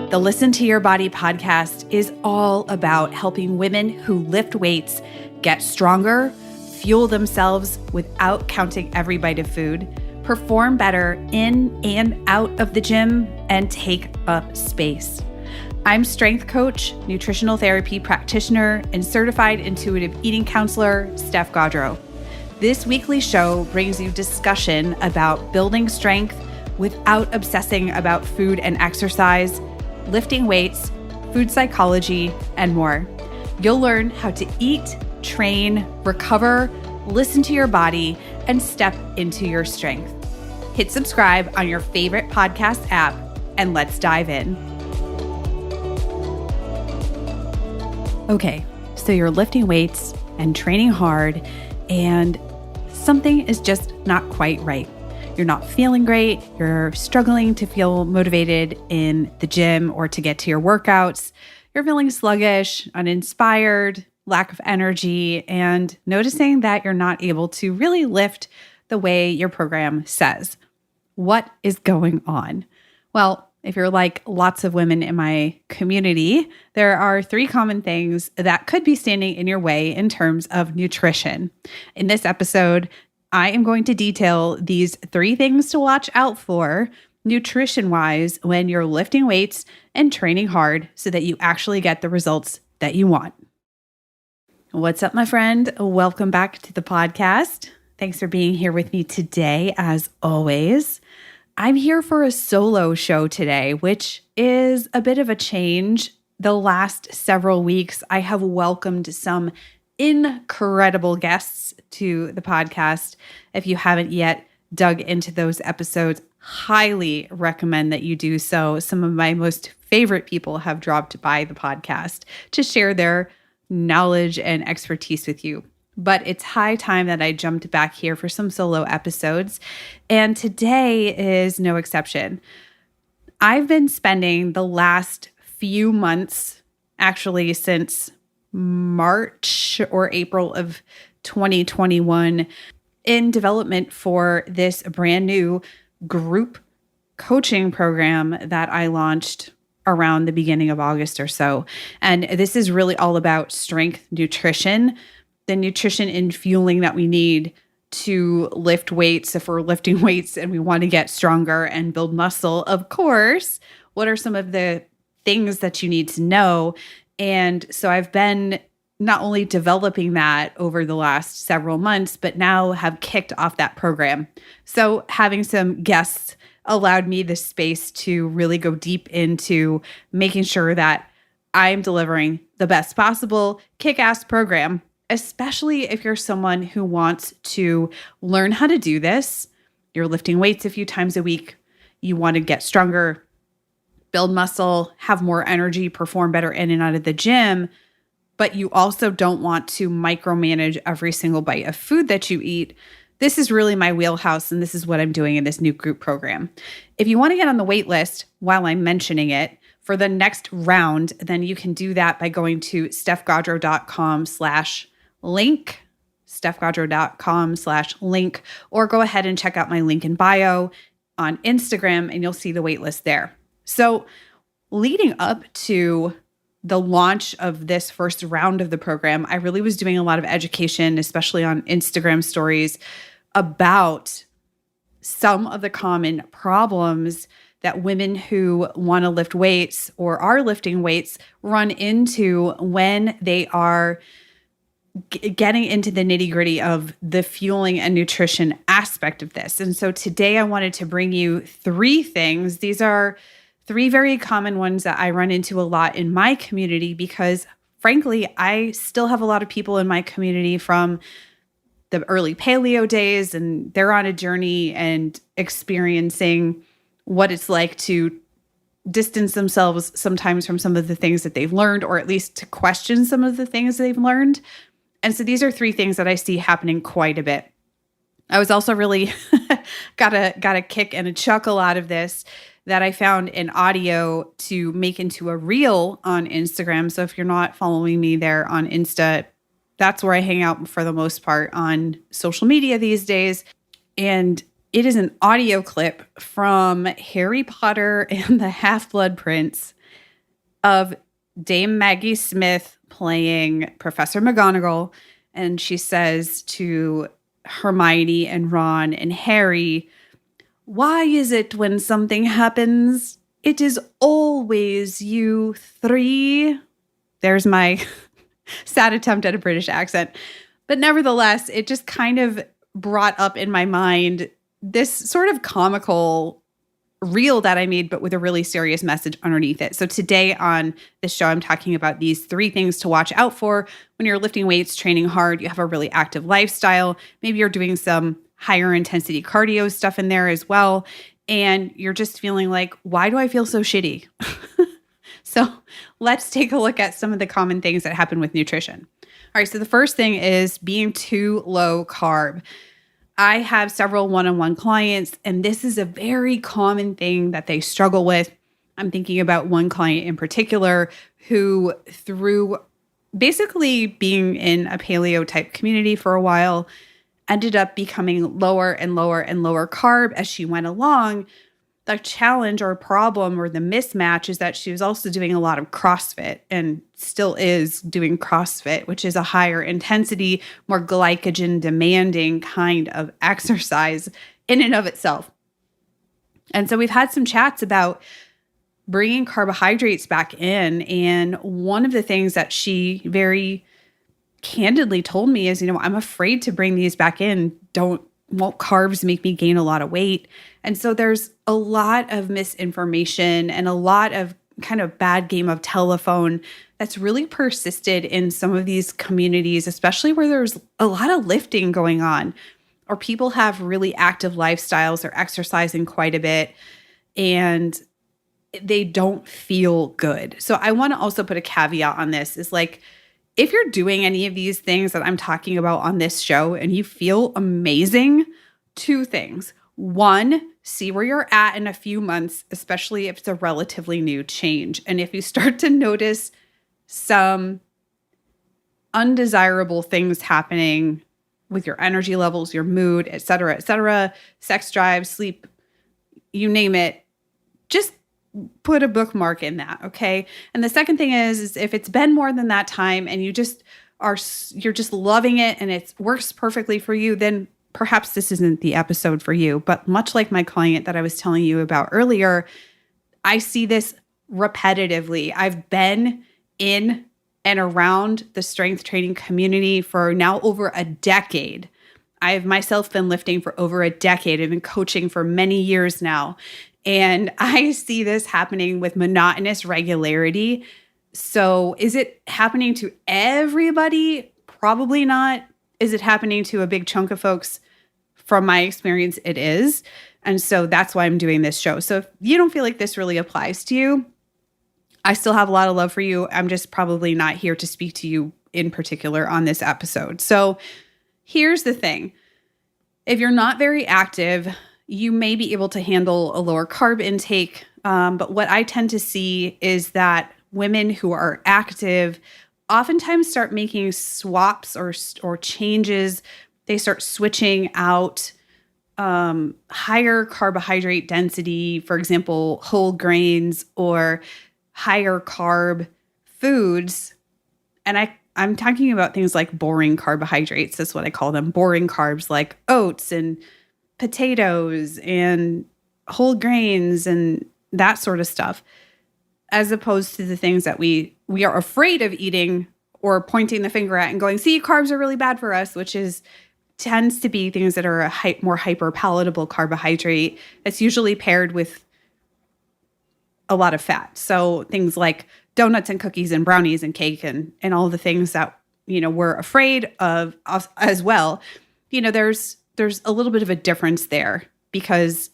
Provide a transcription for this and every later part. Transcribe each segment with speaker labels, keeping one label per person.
Speaker 1: The Listen to Your Body podcast is all about helping women who lift weights get stronger, fuel themselves without counting every bite of food, perform better in and out of the gym, and take up space. I'm strength coach, nutritional therapy practitioner, and certified intuitive eating counselor, Steph Gaudreau. This weekly show brings you discussion about building strength without obsessing about food and exercise, lifting weights, food psychology, and more. You'll learn how to eat, train, recover, listen to your body, and step into your strength. Hit subscribe on your favorite podcast app, and let's dive in. Okay, so you're lifting weights and training hard, and something is just not quite right. You're not feeling great. You're struggling to feel motivated in the gym or to get to your workouts. You're feeling sluggish, uninspired, lack of energy, and noticing that you're not able to really lift the way your program says. What is going on? Well, if you're like lots of women in my community, there are 3 common things that could be standing in your way in terms of nutrition. In this episode, I am going to detail these 3 things to watch out for nutrition-wise when you're lifting weights and training hard so that you actually get the results that you want. What's up, my friend? Welcome back to the podcast. Thanks for being here with me today, as always. I'm here for a solo show today, which is a bit of a change. The last several weeks, I have welcomed some incredible guests to the podcast. If you haven't yet dug into those episodes, highly recommend that you do so. Some of my most favorite people have dropped by the podcast to share their knowledge and expertise with you. But it's high time that I jumped back here for some solo episodes, and today is no exception. I've been spending the last few months, actually since March or April of 2021, in development for this brand new group coaching program that I launched around the beginning of August or so. And this is really all about strength nutrition, the nutrition and fueling that we need to lift weights. If we're lifting weights and we want to get stronger and build muscle, of course, what are some of the things that you need to know? And so I've been not only developing that over the last several months, but now have kicked off that program. So having some guests allowed me the space to really go deep into making sure that I'm delivering the best possible kick-ass program, especially if you're someone who wants to learn how to do this. You're lifting weights a few times a week. You want to get stronger, build muscle, have more energy, perform better in and out of the gym, but you also don't want to micromanage every single bite of food that you eat. This is really my wheelhouse, and this is what I'm doing in this new group program. If you want to get on the wait list while I'm mentioning it for the next round, then you can do that by going to stephgaudreau.com/link, stephgaudreau.com/link, or go ahead and check out my link in bio on Instagram, and you'll see the wait list there. So leading up to the launch of this first round of the program, I really was doing a lot of education, especially on Instagram stories, about some of the common problems that women who want to lift weights or are lifting weights run into when they are getting into the nitty-gritty of the fueling and nutrition aspect of this. And so today I wanted to bring you 3 things. These are 3 very common ones that I run into a lot in my community because, frankly, I still have a lot of people in my community from the early paleo days, and they're on a journey and experiencing what it's like to distance themselves sometimes from some of the things that they've learned, or at least to question some of the things they've learned. And so these are 3 things that I see happening quite a bit. I was also really got a kick and a chuckle out of this, that I found an audio to make into a reel on Instagram. So if you're not following me there on Insta, that's where I hang out for the most part on social media these days. And it is an audio clip from Harry Potter and the Half-Blood Prince. of Dame Maggie Smith playing Professor McGonagall. And she says to Hermione and Ron and Harry, "Why is it when something happens, it is always you three?" There's my sad attempt at a British accent. But nevertheless, it just kind of brought up in my mind this sort of comical reel that I made, but with a really serious message underneath it. So today on this show, I'm talking about these 3 things to watch out for when you're lifting weights, training hard, you have a really active lifestyle. Maybe you're doing some higher intensity cardio stuff in there as well. And you're just feeling like, why do I feel so shitty? So let's take a look at some of the common things that happen with nutrition. All right, so the first thing is being too low carb. I have several one-on-one clients, and this is a very common thing that they struggle with. I'm thinking about one client in particular who, through basically being in a paleo type community for a while, ended up becoming lower and lower and lower carb as she went along. The challenge or problem or the mismatch is that she was also doing a lot of CrossFit and still is doing CrossFit, which is a higher intensity, more glycogen demanding kind of exercise in and of itself. And so we've had some chats about bringing carbohydrates back in. And one of the things that she very candidly told me is, I'm afraid to bring these back in. Won't carbs make me gain a lot of weight? And so there's a lot of misinformation and a lot of kind of bad game of telephone that's really persisted in some of these communities, especially where there's a lot of lifting going on, or people have really active lifestyles, they're exercising quite a bit, and they don't feel good. So I want to also put a caveat on this is like, if you're doing any of these things that I'm talking about on this show and you feel amazing, 2 things. 1, see where you're at in a few months, especially if it's a relatively new change. And if you start to notice some undesirable things happening with your energy levels, your mood, et cetera, sex drive, sleep, you name it, just put a bookmark in that, okay? And the second thing is if it's been more than that time and you're just loving it and it works perfectly for you, then perhaps this isn't the episode for you. But much like my client that I was telling you about earlier, I see this repetitively. I've been in and around the strength training community for now over a decade. I've myself been lifting for over a decade. I've been coaching for many years now. And I see this happening with monotonous regularity. So is it happening to everybody? Probably not. Is it happening to a big chunk of folks? From my experience, it is. And so that's why I'm doing this show. So if you don't feel like this really applies to you, I still have a lot of love for you. I'm just probably not here to speak to you in particular on this episode. So here's the thing. If you're not very active, you may be able to handle a lower carb intake. But what I tend to see is that women who are active oftentimes start making swaps or changes. They start switching out higher carbohydrate density, for example, whole grains or higher carb foods. And I'm talking about things like boring carbohydrates. That's what I call them, boring carbs like oats and potatoes and whole grains and that sort of stuff, as opposed to the things that we are afraid of eating or pointing the finger at and going, see, carbs are really bad for us, which tends to be things that are a more hyper palatable carbohydrate that's usually paired with a lot of fat. So things like donuts and cookies and brownies and cake and all the things that, we're afraid of as well. There's a little bit of a difference there, because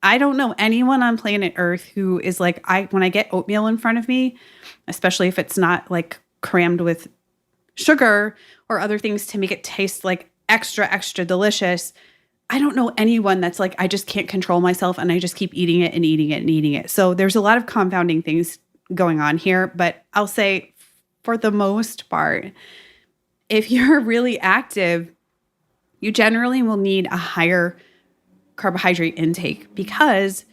Speaker 1: I don't know anyone on planet Earth who is like, when I get oatmeal in front of me, especially if it's not like crammed with sugar or other things to make it taste like extra, extra delicious, I don't know anyone that's like, I just can't control myself and I just keep eating it and eating it and eating it. So there's a lot of confounding things going on here, but I'll say for the most part, if you're really active, you generally will need a higher carbohydrate intake, because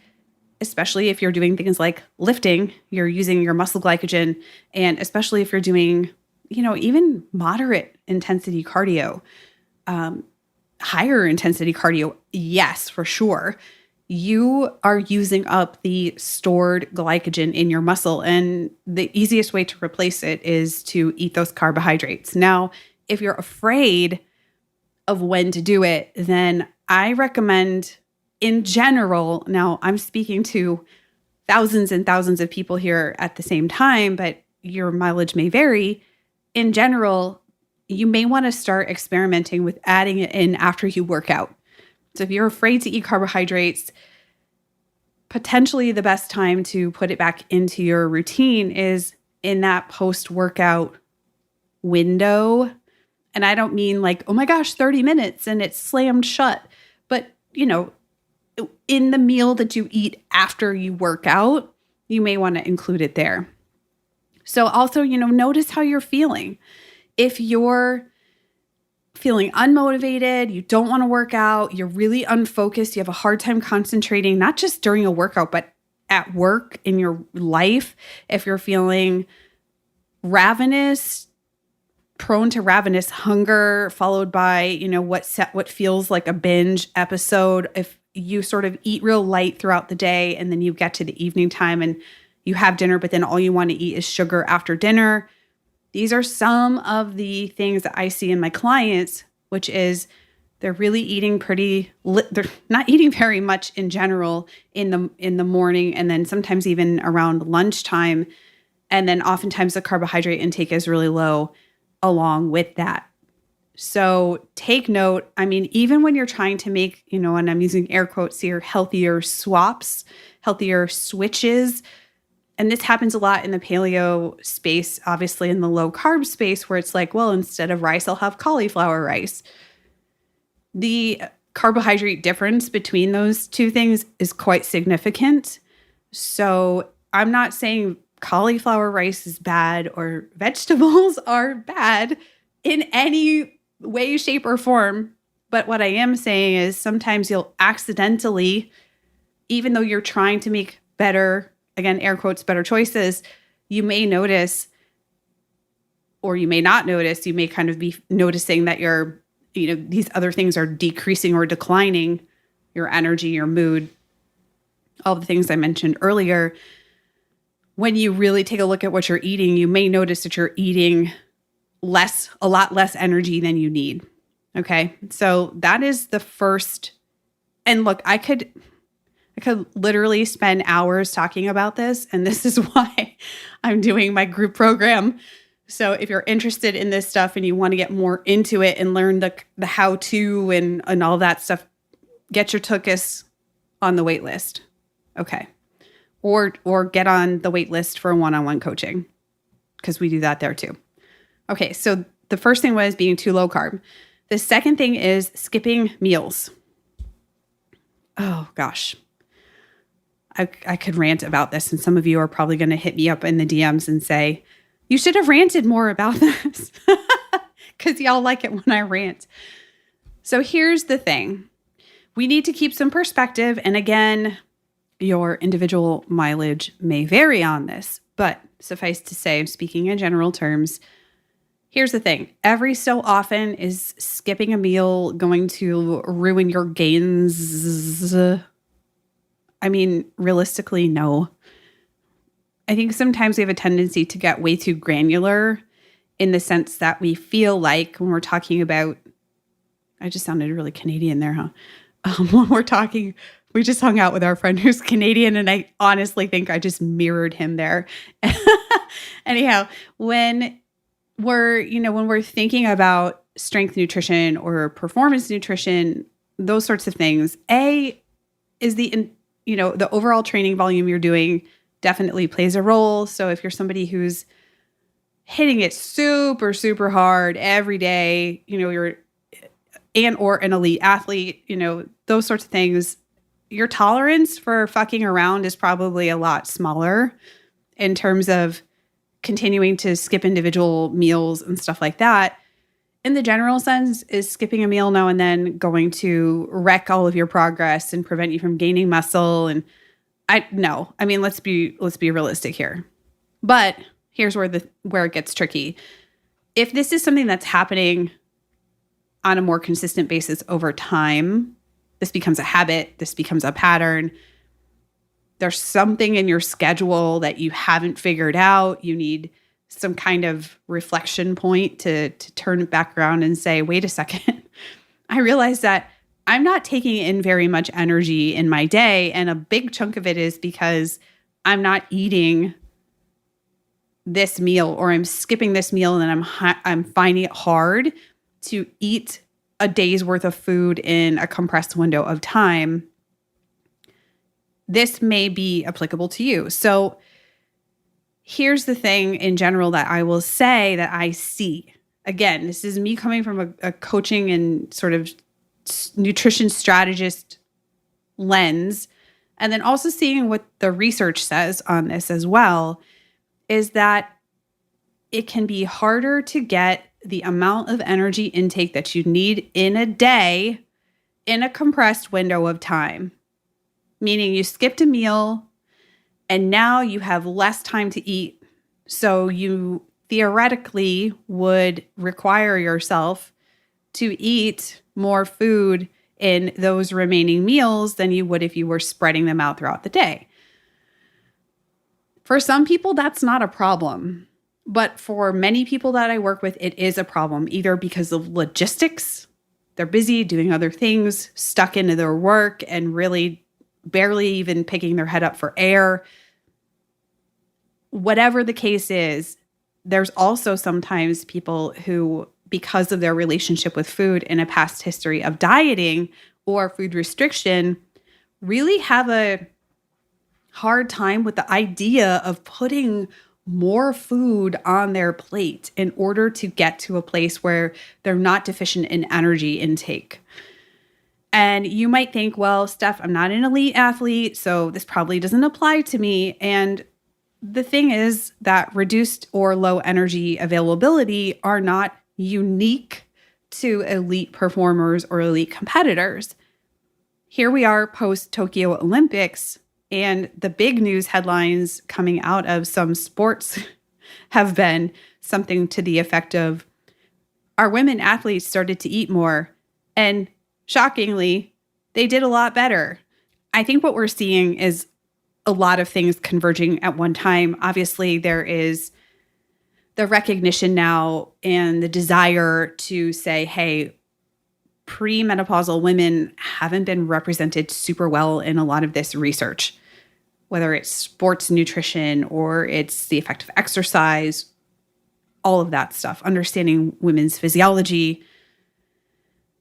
Speaker 1: especially if you're doing things like lifting, you're using your muscle glycogen, and especially if you're doing, even moderate intensity cardio, higher intensity cardio, yes, for sure. You are using up the stored glycogen in your muscle. And the easiest way to replace it is to eat those carbohydrates. Now, if you're afraid of when to do it, then I recommend in general, now I'm speaking to thousands and thousands of people here at the same time, but your mileage may vary. In general, you may want to start experimenting with adding it in after you work out. So if you're afraid to eat carbohydrates, potentially the best time to put it back into your routine is in that post-workout window. And I don't mean like, oh my gosh, 30 minutes and it's slammed shut. But, in the meal that you eat after you work out, you may want to include it there. So also, notice how you're feeling. If you're feeling unmotivated, you don't want to work out, you're really unfocused, you have a hard time concentrating, not just during a workout, but at work, in your life, if you're feeling ravenous, prone to ravenous hunger, followed by, what feels like a binge episode, if you sort of eat real light throughout the day and then you get to the evening time and you have dinner, but then all you want to eat is sugar after dinner. These are some of the things that I see in my clients, which is they're really eating they're not eating very much in general in the morning, and then sometimes even around lunchtime. And then oftentimes the carbohydrate intake is really low along with that. So take note. I mean, even when you're trying to make, and I'm using air quotes here, healthier swaps, healthier switches. And this happens a lot in the paleo space, obviously in the low carb space, where it's like, well, instead of rice, I'll have cauliflower rice. The carbohydrate difference between those two things is quite significant. So I'm not saying cauliflower rice is bad or vegetables are bad in any way, shape, or form. But what I am saying is sometimes you'll accidentally, even though you're trying to make better, again, air quotes, better choices, you may notice, or you may not notice, you may kind of be noticing that these other things are decreasing or declining, your energy, your mood, all the things I mentioned earlier. When you really take a look at what you're eating, you may notice that you're eating a lot less energy than you need. Okay. So that is the first. And look, I could literally spend hours talking about this. And this is why I'm doing my group program. So if you're interested in this stuff and you want to get more into it and learn the how-to and all that stuff, get your Tookus on the wait list. Okay. Or get on the wait list for one-on-one coaching, because we do that there too. Okay. So the first thing was being too low carb. The second thing is skipping meals. Oh gosh. I could rant about this, and some of you are probably going to hit me up in the DMs and say, you should have ranted more about this, because y'all like it when I rant. So here's the thing. We need to keep some perspective. And again, your individual mileage may vary on this, but suffice to say, I'm speaking in general terms. Here's the thing. Every so often is skipping a meal going to ruin your gains? I mean, realistically, no. I think sometimes we have a tendency to get way too granular in the sense that we feel like when we're talking about, I just sounded really Canadian there, huh? When we're talking, we just hung out with our friend who's Canadian, and I honestly think I just mirrored him there. Anyhow, when we're thinking about strength nutrition or performance nutrition, those sorts of things, is the overall training volume you're doing definitely plays a role. So if you're somebody who's hitting it super, super hard every day, you're or an elite athlete, those sorts of things, your tolerance for fucking around is probably a lot smaller in terms of continuing to skip individual meals and stuff like that. In the general sense, is skipping a meal now and then going to wreck all of your progress and prevent you from gaining muscle and No. I mean, let's be realistic here. But here's where it gets tricky. If this is something that's happening on a more consistent basis over time, this becomes a habit, this becomes a pattern. There's something in your schedule that you haven't figured out. You need some kind of reflection point to turn it back around and say, wait a second, I realize that I'm not taking in very much energy in my day. And a big chunk of it is because I'm not eating this meal, or I'm skipping this meal, and I'm finding it hard to eat a day's worth of food in a compressed window of time. This may be applicable to you. So here's the thing in general that I will say that I see. Again, this is me coming from a coaching and sort of nutrition strategist lens, and then also seeing what the research says on this as well, is that it can be harder to get the amount of energy intake that you need in a day in a compressed window of time. Meaning you skipped a meal and now you have less time to eat. So you theoretically would require yourself to eat more food in those remaining meals than you would if you were spreading them out throughout the day. For some people, that's not a problem. But for many people that I work with, it is a problem, either because of logistics. They're busy doing other things, stuck into their work, and really barely even picking their head up for air. Whatever the case is, there's also sometimes people who, because of their relationship with food and a past history of dieting or food restriction, really have a hard time with the idea of putting more food on their plate in order to get to a place where they're not deficient in energy intake. And you might think, well, Steph, I'm not an elite athlete, so this probably doesn't apply to me. And the thing is that reduced or low energy availability are not unique to elite performers or elite competitors. Here we are post Tokyo Olympics, and the big news headlines coming out of some sports have been something to the effect of, our women athletes started to eat more, and shockingly, they did a lot better. I think what we're seeing is a lot of things converging at one time. Obviously, there is the recognition now and the desire to say, hey, premenopausal women haven't been represented super well in a lot of this research, whether it's sports nutrition or it's the effect of exercise, all of that stuff, understanding women's physiology.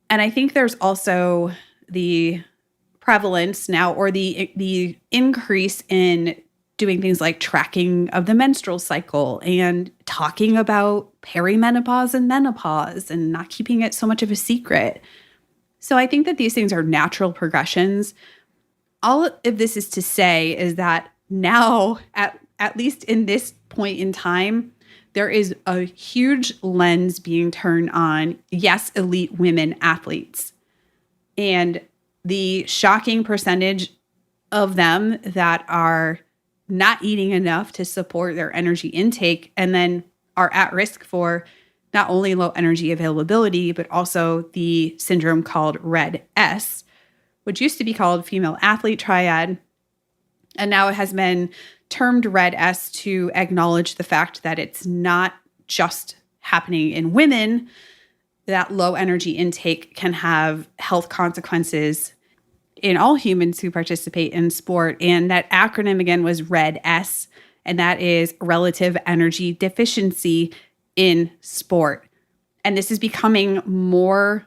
Speaker 1: And I think there's also the prevalence now, or the increase in doing things like tracking of the menstrual cycle and talking about perimenopause and menopause and not keeping it so much of a secret. So I think that these things are natural progressions. All of this is to say is that now, at least in this point in time, there is a huge lens being turned on, yes, elite women athletes. And the shocking percentage of them that are not eating enough to support their energy intake and then are at risk for not only low energy availability, but also the syndrome called RED-S, which used to be called female athlete triad. And now it has been termed RED-S to acknowledge the fact that it's not just happening in women, that low energy intake can have health consequences in all humans who participate in sport. And that acronym again was RED-S, and that is relative energy deficiency in sport. And this is becoming more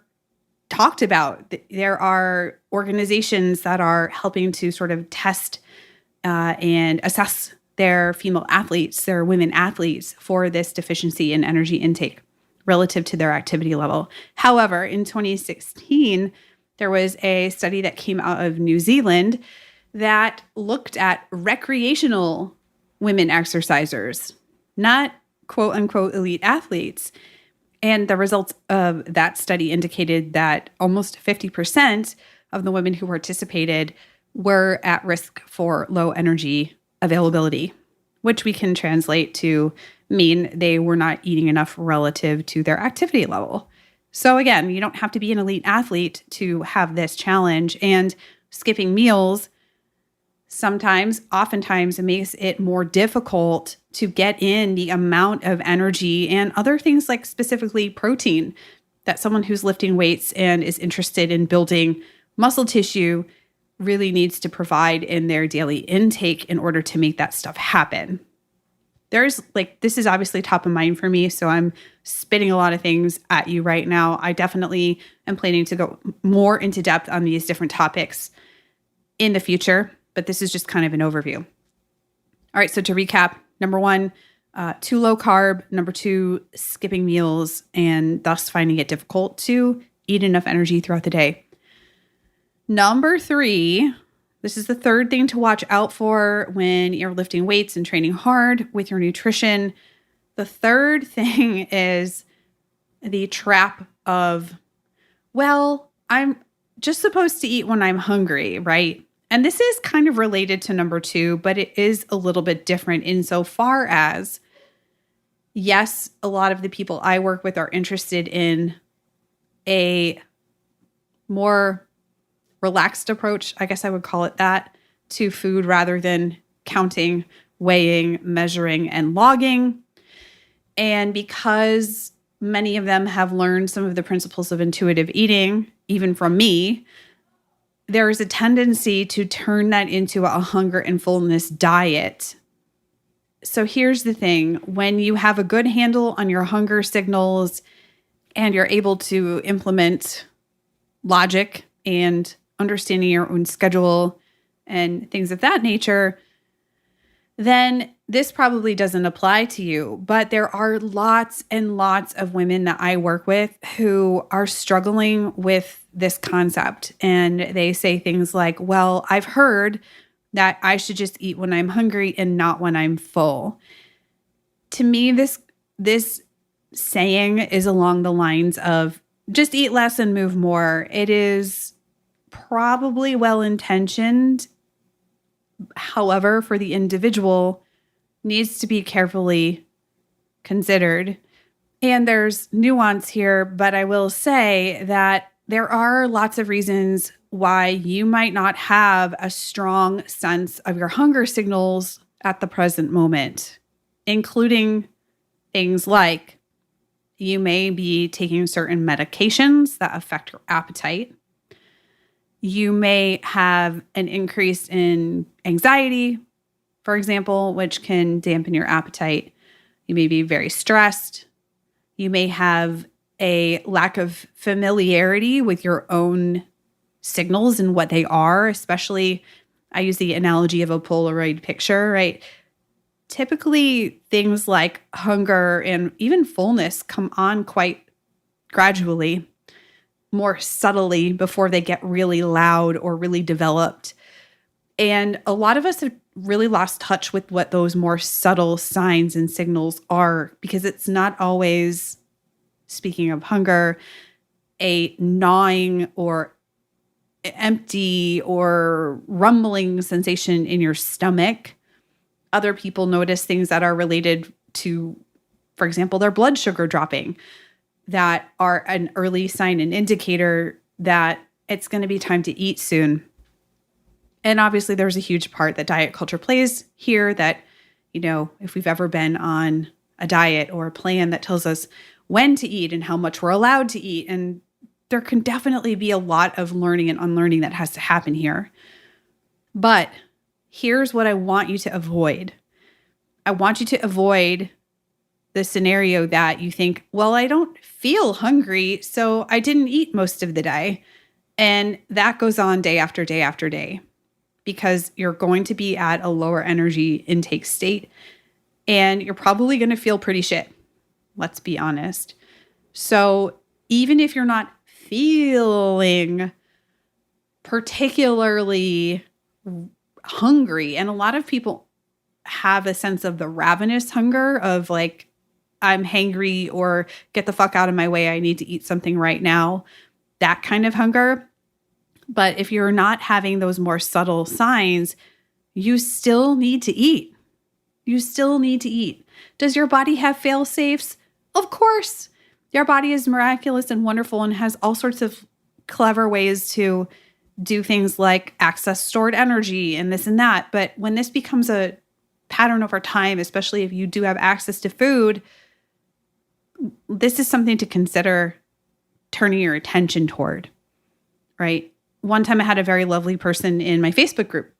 Speaker 1: talked about. There are organizations that are helping to sort of test and assess their female athletes, their women athletes, for this deficiency in energy intake relative to their activity level. However, in 2016, there was a study that came out of New Zealand that looked at recreational women exercisers, not quote unquote elite athletes. And the results of that study indicated that almost 50% of the women who participated were at risk for low energy availability, which we can translate to mean they were not eating enough relative to their activity level. So again, you don't have to be an elite athlete to have this challenge, and skipping meals oftentimes it makes it more difficult to get in the amount of energy and other things like specifically protein that someone who's lifting weights and is interested in building muscle tissue really needs to provide in their daily intake in order to make that stuff happen. This is obviously top of mind for me, so I'm spitting a lot of things at you right now. I definitely am planning to go more into depth on these different topics in the future, but this is just kind of an overview. All right, so to recap, number 1, too low carb. Number 2, skipping meals and thus finding it difficult to eat enough energy throughout the day. Number 3, this is the third thing to watch out for when you're lifting weights and training hard with your nutrition. The third thing is the trap of, well, I'm just supposed to eat when I'm hungry, right? And this is kind of related to number 2, but it is a little bit different insofar as, yes, a lot of the people I work with are interested in a more relaxed approach, I guess I would call it that, to food rather than counting, weighing, measuring, and logging. And because many of them have learned some of the principles of intuitive eating, even from me, there is a tendency to turn that into a hunger and fullness diet. So here's the thing. When you have a good handle on your hunger signals and you're able to implement logic and understanding your own schedule and things of that nature, then this probably doesn't apply to you. But there are lots and lots of women that I work with who are struggling with this concept. And they say things like, well, I've heard that I should just eat when I'm hungry and not when I'm full. To me, this saying is along the lines of just eat less and move more. It is probably well-intentioned. However, for the individual, needs to be carefully considered. And there's nuance here, but I will say that there are lots of reasons why you might not have a strong sense of your hunger signals at the present moment, including things like you may be taking certain medications that affect your appetite. You may have an increase in anxiety, for example, which can dampen your appetite. You may be very stressed. You may have a lack of familiarity with your own signals and what they are, especially I use the analogy of a Polaroid picture, right? Typically, things like hunger and even fullness come on quite gradually, more subtly before they get really loud or really developed. And a lot of us have really lost touch with what those more subtle signs and signals are, because it's not always, speaking of hunger, a gnawing or empty or rumbling sensation in your stomach. Other people notice things that are related to, for example, their blood sugar dropping, that are an early sign and indicator that it's going to be time to eat soon. And obviously there's a huge part that diet culture plays here, that, you know, if we've ever been on a diet or a plan that tells us when to eat and how much we're allowed to eat. And there can definitely be a lot of learning and unlearning that has to happen here. But here's what I want you to avoid. I want you to avoid the scenario that you think, well, I don't feel hungry, so I didn't eat most of the day. And that goes on day after day after day, because you're going to be at a lower energy intake state and you're probably going to feel pretty shit. Let's be honest. So even if you're not feeling particularly hungry, and a lot of people have a sense of the ravenous hunger of like, I'm hangry or get the fuck out of my way, I need to eat something right now, that kind of hunger. But if you're not having those more subtle signs, you still need to eat. You still need to eat. Does your body have fail safes? Of course. Your body is miraculous and wonderful and has all sorts of clever ways to do things like access stored energy and this and that. But when this becomes a pattern over time, especially if you do have access to food, this is something to consider turning your attention toward, right? One time I had a very lovely person in my Facebook group,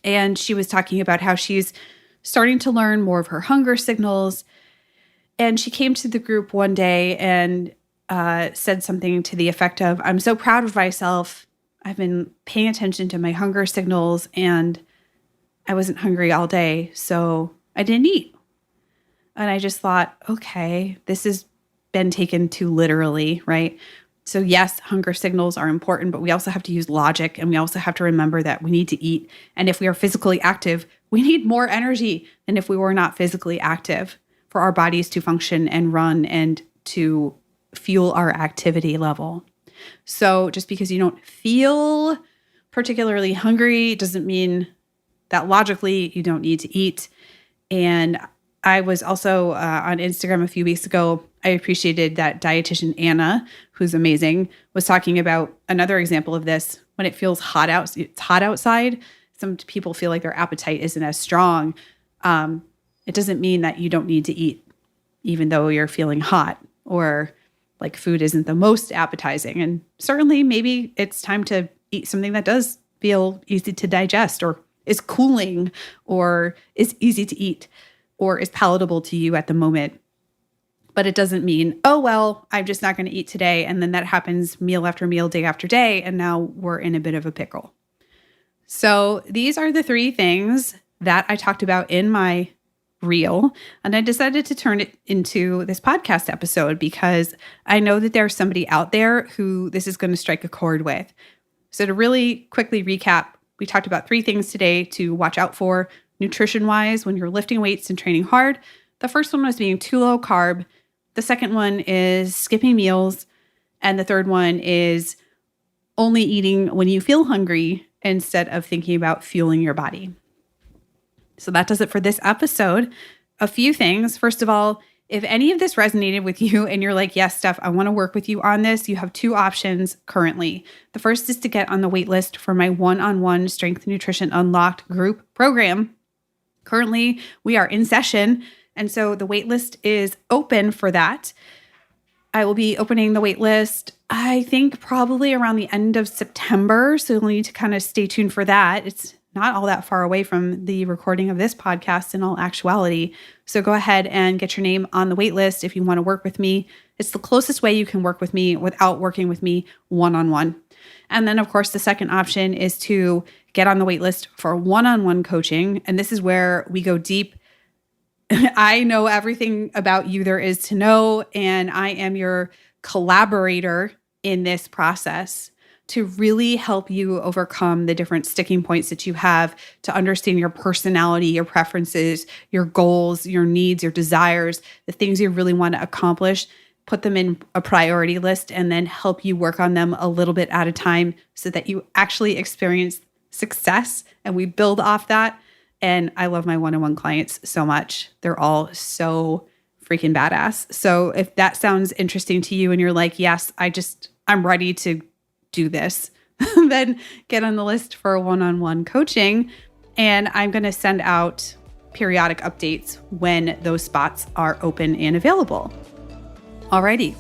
Speaker 1: and she was talking about how she's starting to learn more of her hunger signals. And she came to the group one day and said something to the effect of, "I'm so proud of myself. I've been paying attention to my hunger signals and I wasn't hungry all day, so I didn't eat." And I just thought, okay, this has been taken too literally, right? So yes, hunger signals are important, but we also have to use logic, and we also have to remember that we need to eat. And if we are physically active, we need more energy than if we were not physically active for our bodies to function and run and to fuel our activity level. So just because you don't feel particularly hungry doesn't mean that logically you don't need to eat. And I was also on Instagram a few weeks ago. I appreciated that dietitian Anna, who's amazing, was talking about another example of this. When it feels hot out, it's hot outside. Some people feel like their appetite isn't as strong. It doesn't mean that you don't need to eat, even though you're feeling hot or like food isn't the most appetizing. And certainly maybe it's time to eat something that does feel easy to digest or is cooling or is easy to eat or is palatable to you at the moment. But it doesn't mean, oh, well, I'm just not going to eat today. And then that happens meal after meal, day after day. And now we're in a bit of a pickle. So these are the 3 things that I talked about in my reel. And I decided to turn it into this podcast episode because I know that there's somebody out there who this is going to strike a chord with. So to really quickly recap, we talked about 3 things today to watch out for nutrition-wise when you're lifting weights and training hard. The first one was being too low carb. The second one is skipping meals. And the third one is only eating when you feel hungry instead of thinking about fueling your body. So that does it for this episode. A few things. First of all, if any of this resonated with you and you're like, yes, Steph, I want to work with you on this, you have 2 options currently. The first is to get on the wait list for my one-on-one Strength Nutrition Unlocked group program. Currently, we are in session, and so the wait list is open for that. I will be opening the wait list, I think, probably around the end of September, so you'll need to kind of stay tuned for that. It's not all that far away from the recording of this podcast in all actuality. So go ahead and get your name on the wait list if you want to work with me. It's the closest way you can work with me without working with me one-on-one. And then, of course, the second option is to get on the wait list for one-on-one coaching. And this is where we go deep. I know everything about you there is to know, and I am your collaborator in this process to really help you overcome the different sticking points that you have, to understand your personality, your preferences, your goals, your needs, your desires, the things you really want to accomplish, put them in a priority list, and then help you work on them a little bit at a time so that you actually experience success and we build off that. And I love my one-on-one clients so much. They're all so freaking badass. So if that sounds interesting to you and you're like, yes, I'm ready to do this, then get on the list for one-on-one coaching. And I'm going to send out periodic updates when those spots are open and available. Alrighty.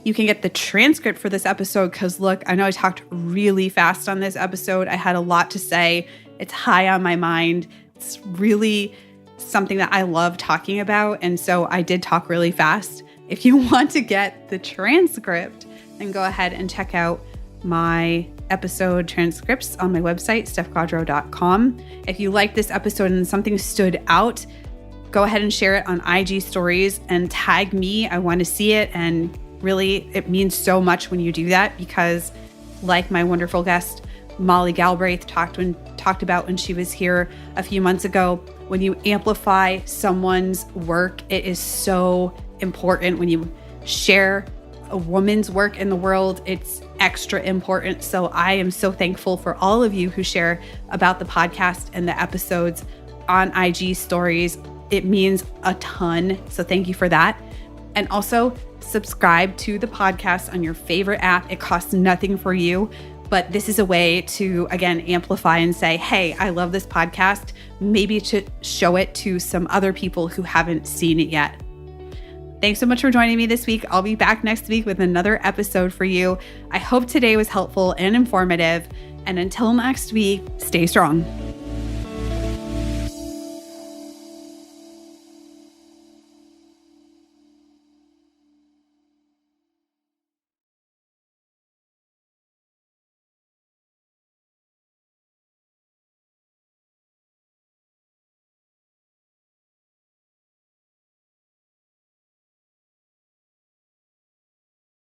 Speaker 1: You can get the transcript for this episode because look, I know I talked really fast on this episode. I had a lot to say. It's high on my mind. It's really something that I love talking about. And so I did talk really fast. If you want to get the transcript, then go ahead and check out my episode transcripts on my website, stephgaudreau.com. If you like this episode and something stood out, go ahead and share it on IG stories and tag me. I want to see it. And really, it means so much when you do that because like my wonderful guest, Molly Galbraith talked about when she was here a few months ago, when you amplify someone's work, it is so important. When you share a woman's work in the world, it's extra important. So I am so thankful for all of you who share about the podcast and the episodes on IG stories. It means a ton. So thank you for that. And also subscribe to the podcast on your favorite app. It costs nothing for you, but this is a way to, again, amplify and say, hey, I love this podcast. Maybe to show it to some other people who haven't seen it yet. Thanks so much for joining me this week. I'll be back next week with another episode for you. I hope today was helpful and informative. And until next week, stay strong.